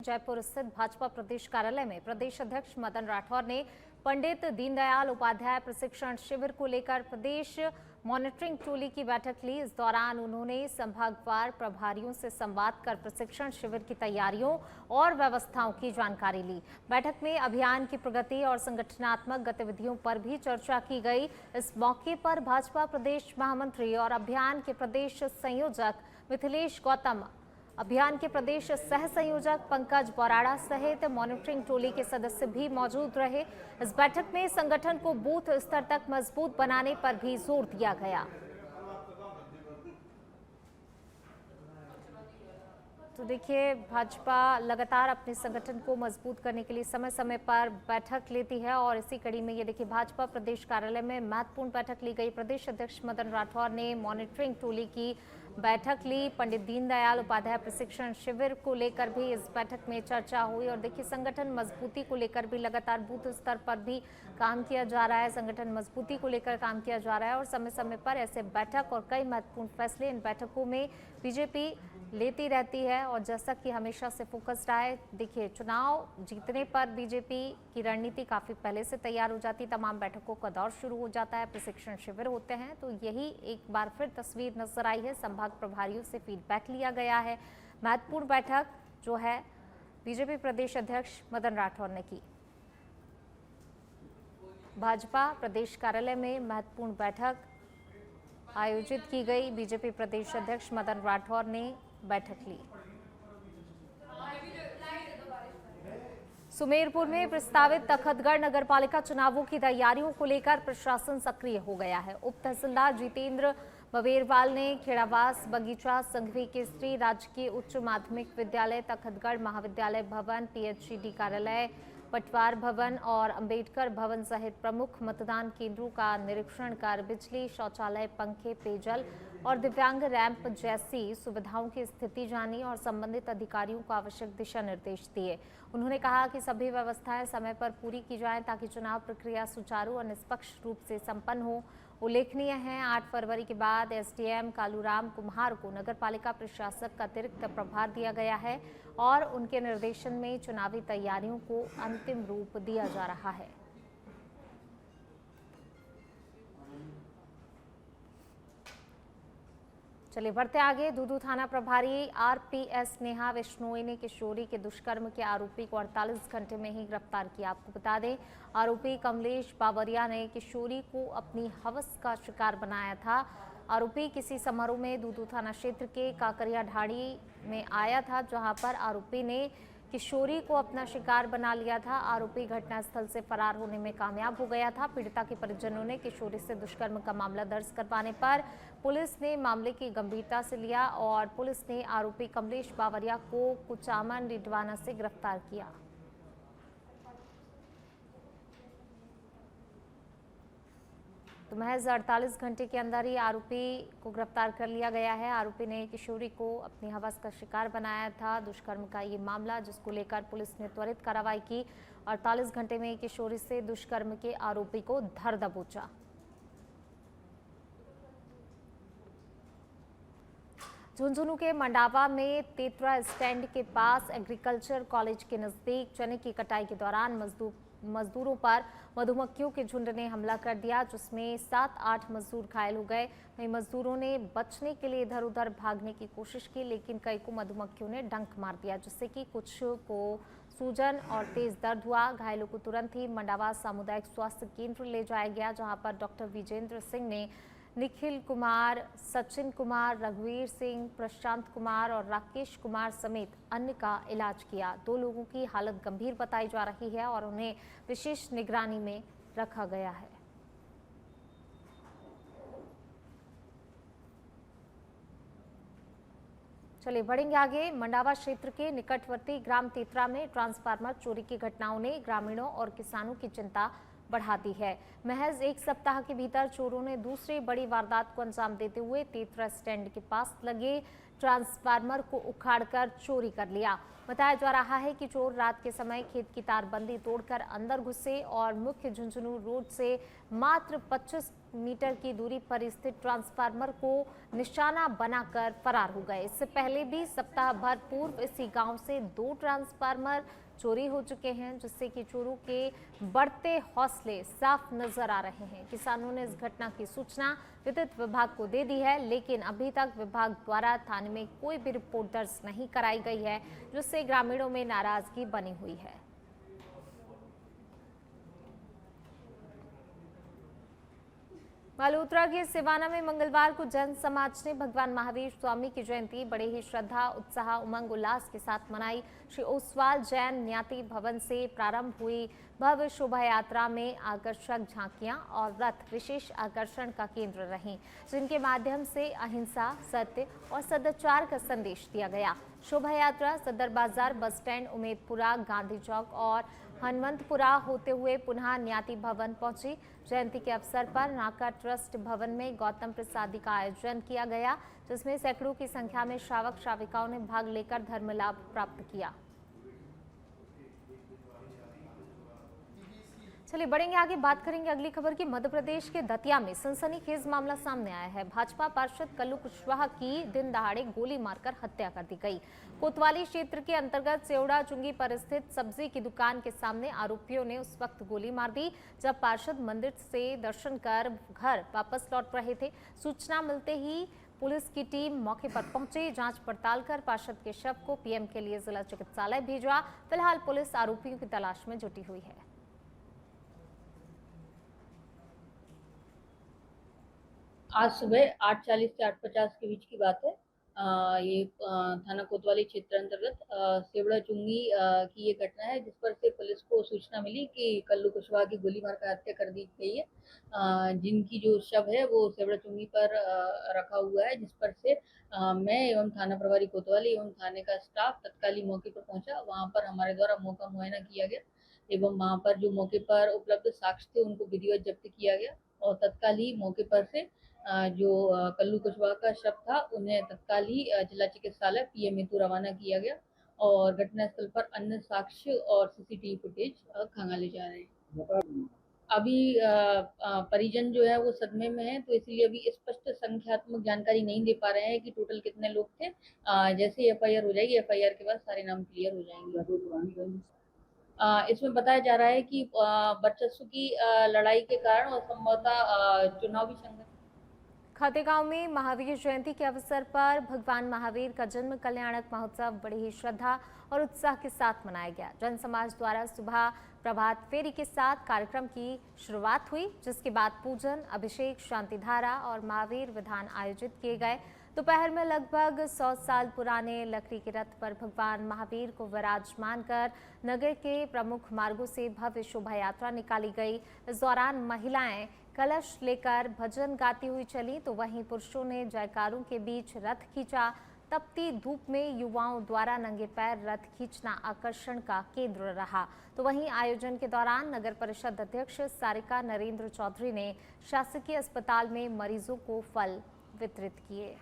जयपुर स्थित भाजपा प्रदेश कार्यालय में प्रदेश अध्यक्ष मदन राठौर ने पंडित दीनदयाल उपाध्याय प्रशिक्षण शिविर को लेकर प्रदेश मॉनिटरिंग टोली की बैठक ली। इस दौरान उन्होंने संभागवार प्रभारियों से संवाद कर प्रशिक्षण शिविर की तैयारियों और व्यवस्थाओं की जानकारी ली। बैठक में अभियान की प्रगति और संगठनात्मक गतिविधियों पर भी चर्चा की गई। इस मौके पर भाजपा प्रदेश महामंत्री और अभियान के प्रदेश संयोजक मिथिलेश गौतम, अभियान के प्रदेश सह संयोजक पंकज बोराड़ा सहित मॉनिटरिंग टोली के सदस्य भी मौजूद रहे। इस बैठक में संगठन को बूथ स्तर तक मजबूत बनाने पर भी जोर दिया गया। तो देखिए, भाजपा लगातार अपने संगठन को मजबूत करने के लिए समय समय पर बैठक लेती है और इसी कड़ी में ये देखिए भाजपा प्रदेश कार्यालय में महत्वपूर्ण बैठक ली गई। प्रदेश अध्यक्ष मदन राठौर ने मॉनिटरिंग टोली की बैठक ली। पंडित दीनदयाल उपाध्याय प्रशिक्षण शिविर को लेकर भी इस बैठक में चर्चा हुई और देखिए संगठन मजबूती को लेकर भी लगातार बूथ स्तर पर भी काम किया जा रहा है। संगठन मजबूती को लेकर काम किया जा रहा है और समय समय पर ऐसे बैठक और कई महत्वपूर्ण फैसले इन बैठकों में बीजेपी लेती रहती है और जैसा कि हमेशा से फोकस रहा है। देखिए, चुनाव जीतने पर बीजेपी की रणनीति काफी पहले से तैयार हो जाती, तमाम बैठकों का दौर शुरू हो जाता है, प्रशिक्षण शिविर होते हैं, तो यही एक बार फिर तस्वीर नजर आई है। संभाग प्रभारियों से फीडबैक लिया गया है। महत्वपूर्ण बैठक जो है बीजेपी प्रदेश अध्यक्ष मदन राठौर ने की। भाजपा प्रदेश कार्यालय में महत्वपूर्ण बैठक आयोजित की गई। बीजेपी प्रदेश अध्यक्ष मदन राठौर ने बैठक ली। सुमेरपुर में प्रस्तावित तखतगढ़ नगरपालिका चुनावों की तैयारियों को लेकर प्रशासन सक्रिय हो गया है। उप तहसीलदार जितेंद्र बवेरवाल ने खेड़ावास बगीचा संघवी केसरी राजकीय उच्च माध्यमिक विद्यालय, तखतगढ़ महाविद्यालय भवन, पीएचईडी कार्यालय, पटवार भवन और अंबेडकर भवन सहित प्रमुख मतदान केंद्रों का निरीक्षण कर बिजली, शौचालय, पंखे, पेयजल और दिव्यांग रैंप जैसी सुविधाओं की स्थिति जानी और संबंधित अधिकारियों को आवश्यक दिशा निर्देश दिए। उन्होंने कहा कि सभी व्यवस्थाएं समय पर पूरी की जाएं ताकि चुनाव प्रक्रिया सुचारू और निष्पक्ष रूप से संपन्न हो। उल्लेखनीय है, 8 फरवरी के बाद एसडीएम कालूराम कुम्हार को नगरपालिका प्रशासक का अतिरिक्त प्रभार दिया गया है और उनके निर्देशन में चुनावी तैयारियों को अंतिम रूप दिया जा रहा है। चलिए बढ़ते आगे। दूदू थाना प्रभारी आरपीएस नेहा विश्नोई ने किशोरी के दुष्कर्म के आरोपी को 48 घंटे में ही गिरफ्तार किया। आपको बता दें, आरोपी कमलेश बाबरिया ने किशोरी को अपनी हवस का शिकार बनाया था। आरोपी किसी समारोह में दूदू थाना क्षेत्र के काकरिया ढाणी में आया था, जहां पर आरोपी ने किशोरी को अपना शिकार बना लिया था। आरोपी घटनास्थल से फरार होने में कामयाब हो गया था। पीड़िता के परिजनों ने किशोरी से दुष्कर्म का मामला दर्ज करवाने पर पुलिस ने मामले की गंभीरता से लिया और पुलिस ने आरोपी कमलेश बावरिया को कुचामन डिडवाना से गिरफ्तार किया। तो महज 48 घंटे के अंदर ही आरोपी को गिरफ्तार कर लिया गया है। आरोपी ने किशोरी को अपनी हवस का शिकार बनाया था। दुष्कर्म का ये मामला जिसको लेकर पुलिस ने त्वरित कार्रवाई की। 48 घंटे में किशोरी से दुष्कर्म के आरोपी को धर दबोचा। झुंझुनू के मंडावा में तेतरा स्टैंड के पास एग्रीकल्चर कॉलेज के नजदीक चने की कटाई के दौरान मजदूरों पर मधुमक्खियों के झुंड ने हमला कर दिया, जिसमें 7-8 मजदूर घायल हो गए। वहीं मजदूरों ने बचने के लिए इधर उधर भागने की कोशिश की, लेकिन कई को मधुमक्खियों ने डंक मार दिया, जिससे कि कुछ को सूजन और तेज दर्द हुआ। घायलों को तुरंत ही मंडावा सामुदायिक स्वास्थ्य केंद्र ले जाया गया, जहां पर डॉक्टर विजेंद्र सिंह ने निखिल कुमार, सचिन कुमार, रघुवीर सिंह, प्रशांत कुमार और राकेश कुमार समेत अन्य का इलाज किया। 2 लोगों की हालत गंभीर बताई जा रही है और उन्हें विशेष निगरानी में रखा गया है। चलिए बढ़ेंगे आगे। मंडावा क्षेत्र के निकटवर्ती ग्राम तेतरा में ट्रांसफार्मर चोरी की घटनाओं ने ग्रामीणों और किसानों की चिंता बढ़ा दी है। महज 1 सप्ताह के भीतर चोरों ने दूसरी बड़ी वारदात को अंजाम देते हुए तेतरा स्टैंड के पास लगे ट्रांसफार्मर को उखाड़कर चोरी कर लिया। बताया जा रहा है कि चोर रात के समय खेत की तारबंदी तोड़कर अंदर घुसे और मुख्य झुंझुनू रोड से मात्र 25 मीटर की दूरी पर स्थित ट्रांसफार्मर को निशाना बनाकर फरार हो गए। इससे पहले भी सप्ताह भर पूर्व इसी गांव से 2 ट्रांसफार्मर चोरी हो चुके हैं, जिससे कि चोरों के बढ़ते हौसले साफ नजर आ रहे हैं। किसानों ने इस घटना की सूचना विद्युत विभाग को दे दी है, लेकिन अभी तक विभाग द्वारा थाने में कोई भी रिपोर्ट दर्ज नहीं कराई गई है, जिससे ग्रामीणों में नाराजगी बनी हुई है। मल्होत्रा के सिवाना में मंगलवार को जैन समाज ने भगवान महावीर स्वामी की जयंती बड़े ही श्रद्धा, उत्साह, उमंग उल्लास के साथ मनाई। श्री ओसवाल जैन न्याति भवन से प्रारंभ हुई भव्य शोभा यात्रा में आकर्षक झांकियां और रथ विशेष आकर्षण का केंद्र रहीं, जिनके माध्यम से अहिंसा, सत्य और सदाचार का संदेश दिया गया। शोभा यात्रा सदर बाजार, बस स्टैंड, उमेदपुरा, गांधी चौक और हनुमंतपुरा होते हुए पुनः न्याति भवन पहुंची। जयंती के अवसर पर नाका ट्रस्ट भवन में गौतम प्रसादी का आयोजन किया गया, जिसमें सैकड़ों की संख्या में श्रावक श्राविकाओं ने भाग लेकर धर्म लाभ प्राप्त किया। चलिए बढ़ेंगे आगे, बात करेंगे अगली खबर की। मध्य प्रदेश के दतिया में सनसनीखेज मामला सामने आया है। भाजपा पार्षद कल्लू कुशवाहा की दिन दहाड़े गोली मारकर हत्या कर दी गई। कोतवाली क्षेत्र के अंतर्गत सेवड़ा चुंगी पर स्थित सब्जी की दुकान के सामने आरोपियों ने उस वक्त गोली मार दी जब पार्षद मंदिर से दर्शन कर घर वापस लौट रहे थे। सूचना मिलते ही पुलिस की टीम मौके पर पहुंची, जांच पड़ताल कर पार्षद के शव को पीएम के लिए जिला चिकित्सालय भेजा। फिलहाल पुलिस आरोपियों की तलाश में जुटी हुई है। आज सुबह 8:40 से 8:50 के बीच की बात है। ये थाना कोतवाली क्षेत्र अंतर्गत सेवड़ा चुंगी की ये घटना है, जिस पर से पुलिस को सूचना मिली कि कल्लू कुशवाहा की गोली मारकर हत्या कर दी गई है। जिनकी जो शव है वो सेवड़ा चुंगी पर रखा हुआ है, जिस पर से मैं एवं थाना प्रभारी कोतवाली एवं थाने का स्टाफ तत्काली मौके पर पहुंचा। वहां पर हमारे द्वारा मौका मुआयना किया गया एवं वहां पर जो मौके पर उपलब्ध साक्ष्य थे उनको विधिवत जब्त किया गया और तत्काल ही मौके पर से जो कल्लू कुशवाहा का शव था उन्हें तत्काल ही जिला चिकित्सालय पीएम हेतु रवाना किया गया और घटनास्थल पर अन्य साक्ष्य और सीसीटीवी फुटेज खंगाले जा रहे हैं। अभी परिजन जो है वो सदमे में है, तो इसलिए अभी स्पष्ट संख्यात्मक जानकारी नहीं दे पा रहे हैं कि टोटल कितने लोग थे। जैसे एफआईआर हो जाएगी, एफआईआर के बाद सारे नाम क्लियर हो जाएंगे। इसमें बताया जा रहा है कि वर्चस्व की लड़ाई के कारण और संभवतः चुनावी संघर्ष। खातेगांव में महावीर जयंती के अवसर पर भगवान महावीर का जन्म कल्याणक महोत्सव बड़ी ही श्रद्धा और उत्साह के साथ मनाया गया। जैन समाज द्वारा सुबह प्रभात फेरी के साथ कार्यक्रम की शुरुआत हुई, जिसके बाद पूजन, अभिषेक, शांति धारा और महावीर विधान आयोजित किए गए। दोपहर में लगभग 100 साल पुराने लकड़ी के रथ पर भगवान महावीर को विराजमान कर नगर के प्रमुख मार्गों से भव्य शोभा यात्रा निकाली गई। इस दौरान महिलाएं कलश लेकर भजन गाती हुई चली, तो वहीं पुरुषों ने जयकारों के बीच रथ खींचा। तपती धूप में युवाओं द्वारा नंगे पैर रथ खींचना आकर्षण का केंद्र रहा। तो वहीं आयोजन के दौरान नगर परिषद अध्यक्ष सारिका नरेंद्र चौधरी ने शासकीय अस्पताल में मरीजों को फल वितरित किए।